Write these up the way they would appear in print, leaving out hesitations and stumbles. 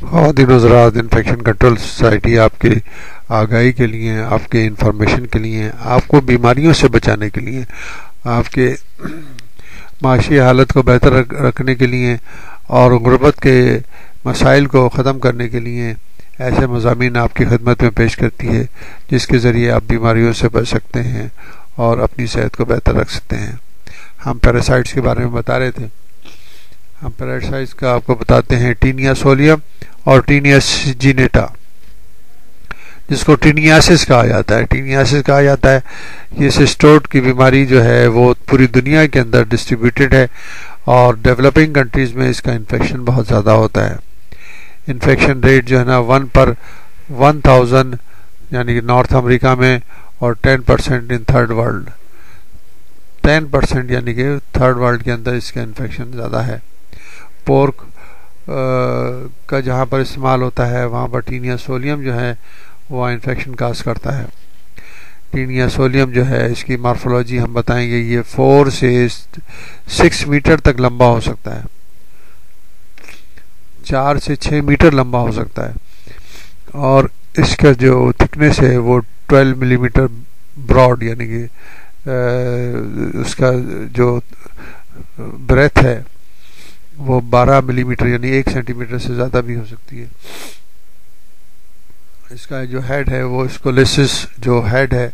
خواتین حضرات، infection control society آپ کے آگاہی کے لیے، آپ کے انفارمیشن کے لیے، آپ کو بیماریوں سے بچانے کے لیے، آپ کے معاشی حالت کو بہتر رکھنے کے لیے اور غربت کے مسائل کو ختم کرنے کے لیے ایسے مضامین آپ کی خدمت میں پیش کرتی ہے جس کے ذریعے آپ بیماریوں سے بچ سکتے ہیں اور اپنی صحت کو بہتر رکھ سکتے ہیں۔ ہم پیراسائٹس کے بارے میں بتا رہے تھے۔ ہم پیراسائٹس کا آپ کو بتاتے ہیں ٹینیا سولیم اور ٹینیا سجینیٹا، جس کو ٹینیاسس کہا جاتا ہے۔ ٹینیاسس کہا جاتا ہے یہ سسٹوٹ کی بیماری جو ہے وہ پوری دنیا کے اندر ڈسٹریبیوٹڈ ہے اور ڈیولپنگ کنٹریز میں اس کا انفیکشن بہت زیادہ ہوتا ہے۔ انفیکشن ریٹ جو ہے نا 1 پر 1000 یعنی کہ نارتھ امریکہ میں، اور 10% ان تھرڈ ورلڈ، 10% یعنی کہ تھرڈ ورلڈ کے اندر اس کا انفیکشن زیادہ ہے۔ پورک کا جہاں پر استعمال ہوتا ہے وہاں پر ٹینیا سولیم جو ہے وہ انفیکشن کاز کرتا ہے۔ ٹینیا سولیم جو ہے اس کی مارفولوجی ہم بتائیں گے، یہ 4 سے 6 میٹر تک لمبا ہو سکتا ہے، 4 سے 6 میٹر لمبا ہو سکتا ہے، اور اس کا جو تھکنیس ہے وہ 12 ملی میٹر براڈ، یعنی کہ اس کا جو بریتھ ہے وہ 12 ملی میٹر یعنی 1 سینٹی میٹر سے زیادہ بھی ہو سکتی ہے۔ اس کا جو ہیڈ ہے وہ اسکولیسس جو ہیڈ ہے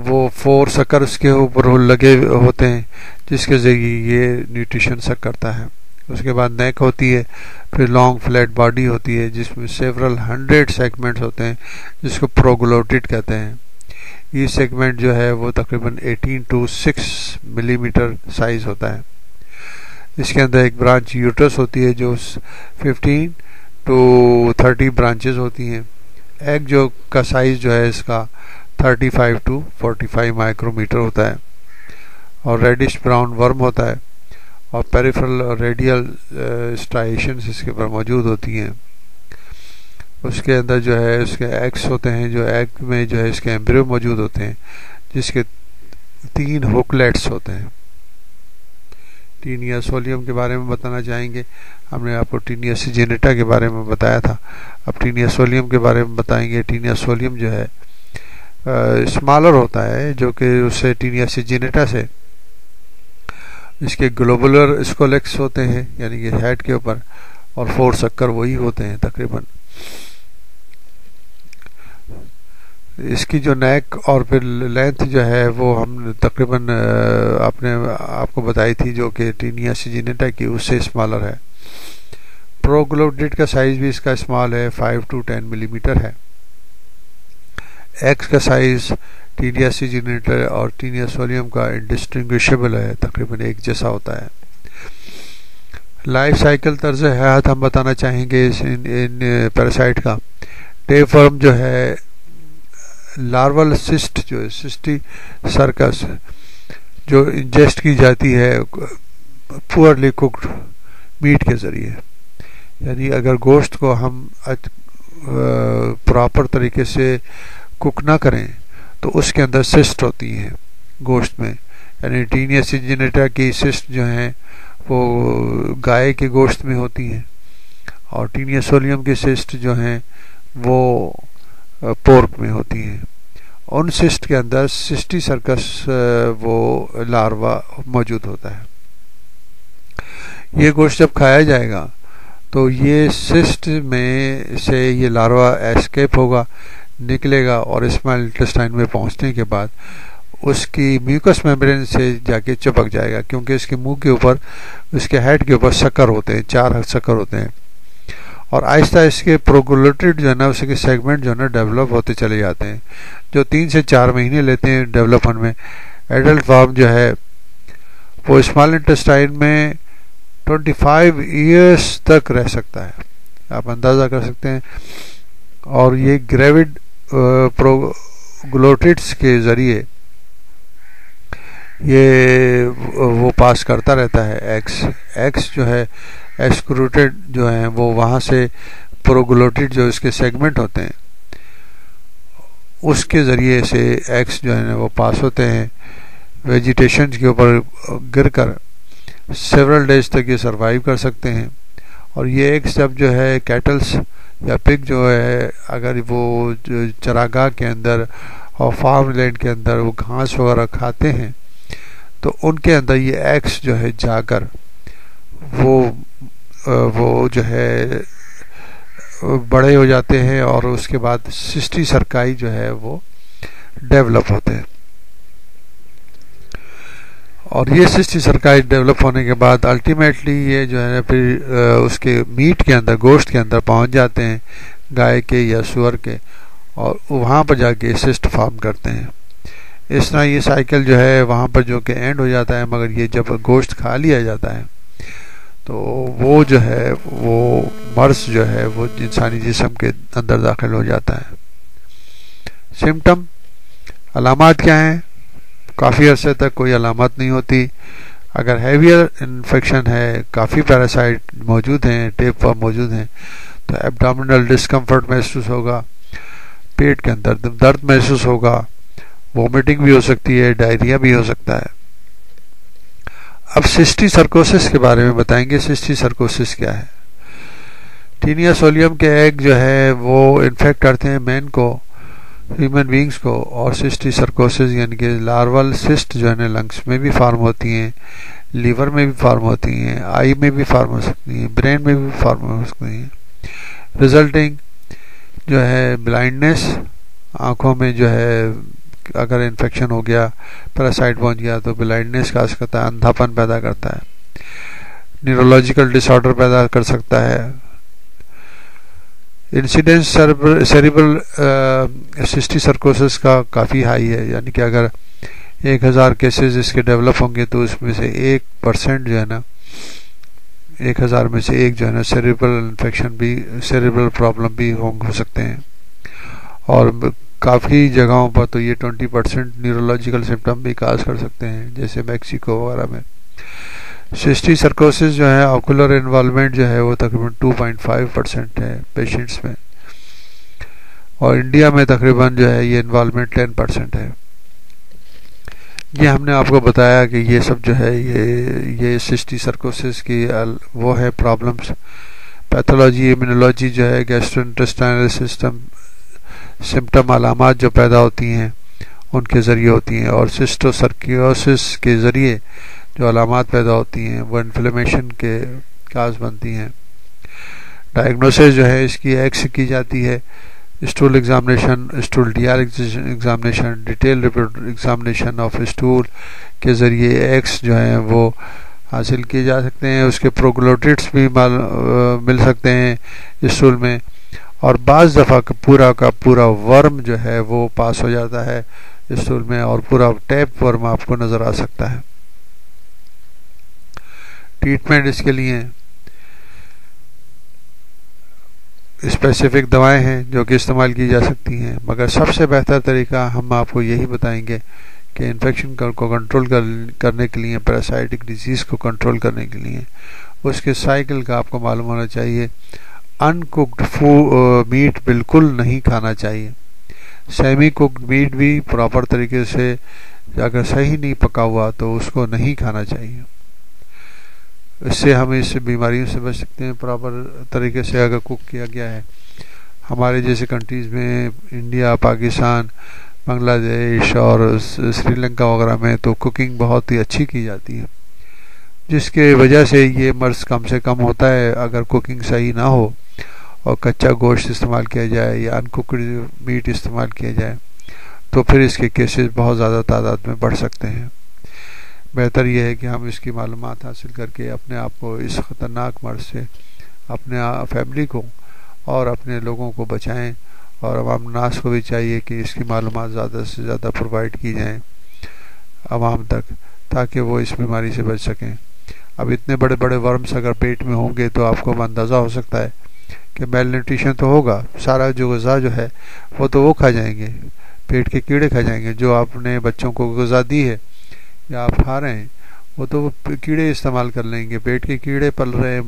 وہ 4 سکر اس کے اوپر لگے ہوتے ہیں جس کے ذریعے یہ نیوٹریشن سک کرتا ہے۔ اس کے بعد نیک ہوتی ہے، پھر لانگ فلیٹ باڈی ہوتی ہے جس میں سیورل 100 سیگمنٹس ہوتے ہیں جس کو پروگلوٹڈ کہتے ہیں۔ یہ سیگمنٹ جو ہے وہ تقریباً 18 to 6 ملی میٹر سائز ہوتا ہے۔ اس کے اندر ایک برانچ یوٹرس ہوتی ہے جو 15 to 30 برانچز ہوتی ہیں۔ ایگ جو کا سائز جو ہے اس کا 35 to 45 مائکرو میٹر ہوتا ہے، اور ریڈش براؤن ورم ہوتا ہے، اور پیریفرل اور ریڈیل اسٹرائیشنز اس کے پر موجود ہوتی ہیں۔ اس کے اندر جو ہے اس کے ایگس ہوتے ہیں، جو ایگ میں جو ہے اس کے ایمبریو موجود ہوتے ہیں جس کے 3 ہوکلیٹس ہوتے ہیں۔ ٹینیا سولیم کے بارے میں بتانا چاہیں گے، ہم نے آپ کو ٹینیا سجینیٹا کے بارے میں بتایا تھا، اب ٹینیا سولیم کے بارے میں بتائیں گے۔ ٹینیا سولیم جو ہے اسمالر ہوتا ہے، جو کہ اس سے ٹینیا سجینیٹا سے اس کے گلوبولر اسکولیکس ہوتے ہیں یعنی کہ ہیڈ کے اوپر، اور 4 سکر وہی ہوتے ہیں تقریباً۔ اس کی جو نیک اور پھر لینتھ جو ہے وہ ہم تقریباً آپ کو بتائی تھی، جو کہ ٹینیا سجینیٹا کی اس سے اسمالر ہے۔ پروگلوٹڈ کا سائز بھی اس کا اسمال ہے، 5 to 10 ملی میٹر ہے۔ ایکس کا سائز ٹینیا سجینیٹا اور ٹینیا سولیم کا انڈسٹنگوشیبل ہے، تقریباً ایک جیسا ہوتا ہے۔ لائف سائیکل طرز حیات ہم بتانا چاہیں گے ان پیراسائٹ کا۔ ٹیپ ورم جو ہے لارول سسٹ جو ہے سسٹی سرکس جو انجسٹ کی جاتی ہے پورلی کوکڈ میٹ کے ذریعے، یعنی اگر گوشت کو ہم پراپر طریقے سے کوک نہ کریں تو اس کے اندر سسٹ ہوتی ہیں گوشت میں، یعنی ٹینیا سجینیٹا کی سسٹ جو ہیں وہ گائے کے گوشت میں ہوتی ہیں، اور ٹینیا سولیم کی سسٹ جو ہیں وہ پورک میں ہوتی ہیں۔ ان سسٹ کے اندر سسٹی سرکس وہ لاروا موجود ہوتا ہے۔ یہ گوشت جب کھایا جائے گا تو یہ سسٹ میں سے یہ لاروا ایسکیپ ہوگا، نکلے گا، اور اسمال انٹسٹائن میں پہنچنے کے بعد اس کی میوکس میمبرین سے جا کے چپک جائے گا، کیونکہ اس کے منہ کے اوپر اس کے ہیڈ کے اوپر سکر ہوتے ہیں، 4 سکر ہوتے ہیں، اور آہستہ اس کے پروگلوٹڈ جو ہے نا اس کے سیگمنٹ جو ہے نا ڈیولپ ہوتے چلے جاتے ہیں، جو 3 سے 4 مہینے لیتے ہیں ڈیولپمنٹ میں۔ ایڈلٹ فارم جو ہے وہ اسمال انٹسٹائن میں 25 ایئرس تک رہ سکتا ہے، آپ اندازہ کر سکتے ہیں، اور یہ گریوڈ پروگلوٹڈس کے ذریعے یہ وہ پاس کرتا رہتا ہے ایکس جو ہے ایکسکروٹڈ جو ہیں وہ وہاں سے پروگلوٹڈ جو اس کے سیگمنٹ ہوتے ہیں اس کے ذریعے سے ایگس جو ہیں وہ پاس ہوتے ہیں ویجیٹیشن کے اوپر گر کر سیورل ڈیز تک یہ سروائیو کر سکتے ہیں اور یہ ایک جب جو ہے کیٹلس یا پگ جو ہے اگر وہ چراگاہ کے اندر اور فارم لینڈ کے اندر وہ گھاس وغیرہ کھاتے ہیں تو ان کے اندر یہ ایگس جو ہے جا کر وہ جو ہے بڑے ہو جاتے ہیں اور اس کے بعد سسٹی سرکائی جو ہے وہ ڈیولپ ہوتے ہیں. اور یہ سسٹی سرکائی ڈیولپ ہونے کے بعد الٹیمیٹلی یہ جو ہے پھر اس کے میٹ کے اندر گوشت کے اندر پہنچ جاتے ہیں گائے کے یا سور کے اور وہاں پر جا کے سسٹ فارم کرتے ہیں. اس طرح یہ سائیکل جو ہے وہاں پر جو کہ اینڈ ہو جاتا ہے. مگر یہ جب گوشت کھا لیا جاتا ہے تو وہ جو ہے وہ مرض جو ہے وہ انسانی جسم کے اندر داخل ہو جاتا ہے. سمٹم علامات کیا ہیں؟ کافی عرصے تک کوئی علامات نہیں ہوتی. اگر ہیویئر انفیکشن ہے, کافی پیراسائٹ موجود ہیں, ٹیپ ورم موجود ہیں, تو ایبڈومینل ڈسکمفرٹ محسوس ہوگا, پیٹ کے اندر درد محسوس ہوگا, وومیٹنگ بھی ہو سکتی ہے, ڈائریا بھی ہو سکتا ہے. اب سسٹی سرکوسس کے بارے میں بتائیں گے. سسٹی سرکوسس کیا ہے؟ ٹینیا سولیم کے ایگ جو ہے وہ انفیکٹ کرتے ہیں مین کو, ہیومن بینگز کو, اور سسٹی سرکوسس یعنی کہ لارول سسٹ جو ہے نا لنگس میں بھی فارم ہوتی ہیں, لیور میں بھی فارم ہوتی ہیں, آئی میں بھی فارم ہو سکتی ہیں, برین میں بھی فارم ہو سکتی ہیں. ریزلٹنگ جو ہے بلائنڈنس, آنکھوں میں جو ہے اگر انفیکشن ہو گیا, پیراسائٹ پہنچ گیا تو بلائنڈنس کا سکتا ہے, اندھاپن پیدا کرتا ہے. نیورولوجیکل ڈس آرڈر پیدا کر سکتا ہے. انسیڈنس سیریبرل سسٹی سرکوسس کا کافی ہائی ہے, یعنی کہ اگر 1000 کیسز اس کے ڈیولپ ہوں گے تو اس میں سے 1% جو ہے نا, 1000 میں سے ایک جو ہے نا سیریبرل انفیکشن بھی, سیریبرل پرابلم بھی ہو سکتے ہیں. اور کافی جگہوں پر تو یہ 20% نیورولوجیکل سمپٹم بھی کاز کر سکتے ہیں, جیسے میکسیکو وغیرہ میں. سسٹی سرکوسس جو ہے آکولر انوالومنٹ جو ہے وہ تقریباً 2.5% ہے پیشنٹس میں, اور انڈیا میں تقریباً جو ہے یہ انوالومنٹ 10% ہے. یہ ہم نے آپ کو بتایا کہ یہ سب جو ہے یہ سسٹی سرکوسس کی وہ ہے پرابلمس. پیتھولوجی, امیونولوجی جو ہے, گیسٹرو انٹسٹائنل سسٹم, سمٹم علامات جو پیدا ہوتی ہیں ان کے ذریعے ہوتی ہیں, اور سسٹو سرکیوسس کے ذریعے جو علامات پیدا ہوتی ہیں وہ انفلیمیشن کے کاز بنتی ہیں. ڈائگنوسس جو ہے اس کی ایکس کی جاتی ہے, stool examination, stool D R examination, detail report examination of stool کے ذریعے ایکس جو ہیں وہ حاصل کیے جا سکتے ہیں. اس کے پروگلوٹٹس بھی مل سکتے ہیں اسٹول میں, اور بعض دفعہ کا پورا ورم جو ہے وہ پاس ہو جاتا ہے اسٹول میں, اور پورا ٹیپ ورم آپ کو نظر آ سکتا ہے. ٹریٹمنٹ اس کے لیے اسپیسیفک دوائیں ہیں جو کہ استعمال کی جا سکتی ہیں, مگر سب سے بہتر طریقہ ہم آپ کو یہی بتائیں گے کہ انفیکشن کو کنٹرول کرنے کے لیے, پیراسائٹک ڈیزیز کو کنٹرول کرنے کے لیے اس کے سائیکل کا آپ کو معلوم ہونا چاہیے. ان کوکڈ میٹ بالکل نہیں کھانا چاہیے. سیمی کوکڈ میٹ بھی پراپر طریقے سے اگر صحیح نہیں پکا ہوا تو اس کو نہیں کھانا چاہیے. اس سے ہم اس بیماریوں سے بچ سکتے ہیں پراپر طریقے سے اگر کوک کیا گیا ہے. ہمارے جیسے کنٹریز میں انڈیا, پاکستان, بنگلہ دیش اور سری لنکا وغیرہ میں تو کوکنگ بہت ہی اچھی کی جاتی ہے, جس کے وجہ سے یہ مرض کم سے کم ہوتا ہے. اگر کوکنگ صحیح نہ ہو اور کچا گوشت استعمال کیا جائے یا ان کوکڈ میٹ استعمال کیا جائے تو پھر اس کے کیسز بہت زیادہ تعداد میں بڑھ سکتے ہیں. بہتر یہ ہے کہ ہم اس کی معلومات حاصل کر کے اپنے آپ کو اس خطرناک مرض سے, اپنے فیملی کو اور اپنے لوگوں کو بچائیں, اور عوام الناس کو بھی چاہیے کہ اس کی معلومات زیادہ سے زیادہ پرووائڈ کی جائیں عوام تک, تاکہ وہ اس بیماری سے بچ سکیں. اب اتنے بڑے بڑے ورمز اگر پیٹ میں ہوں گے تو آپ کو اندازہ ہو سکتا ہے کہ میل نیوٹریشن تو ہوگا. سارا جو غذا جو ہے وہ کھا جائیں گے, پیٹ کے کیڑے کھا جائیں گے. جو آپ نے بچوں کو غذا دی ہے یا آپ کھا رہے ہیں وہ تو کیڑے استعمال کر لیں گے, پیٹ کے کیڑے پل رہے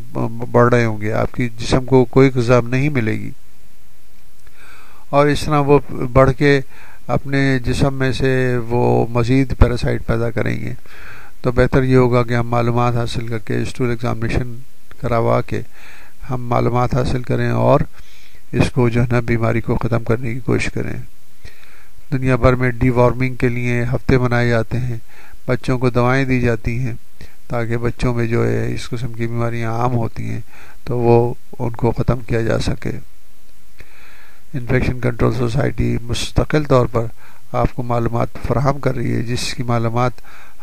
بڑھ رہے ہوں گے, آپ کی جسم کو کوئی غذا نہیں ملے گی, اور اس طرح وہ بڑھ کے اپنے جسم میں سے وہ مزید پیراسائٹ پیدا کریں گے. تو بہتر یہ ہوگا کہ ہم معلومات حاصل کر کے اسٹول ایگزامنیشن کروا کے ہم معلومات حاصل کریں اور اس کو جو ہے نا بیماری کو ختم کرنے کی کوشش کریں۔ دنیا بھر میں ڈی وارمنگ کے لیے ہفتے منائے جاتے ہیں، بچوں کو دوائیں دی جاتی ہیں تاکہ بچوں میں جو ہے اس قسم کی بیماریاں عام ہوتی ہیں تو وہ ان کو ختم کیا جا سکے۔ انفیکشن کنٹرول سوسائٹی مستقل طور پر آپ کو معلومات فراہم کر رہی ہے، جس کی معلومات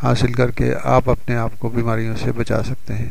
حاصل کر کے آپ اپنے آپ کو بیماریوں سے بچا سکتے ہیں۔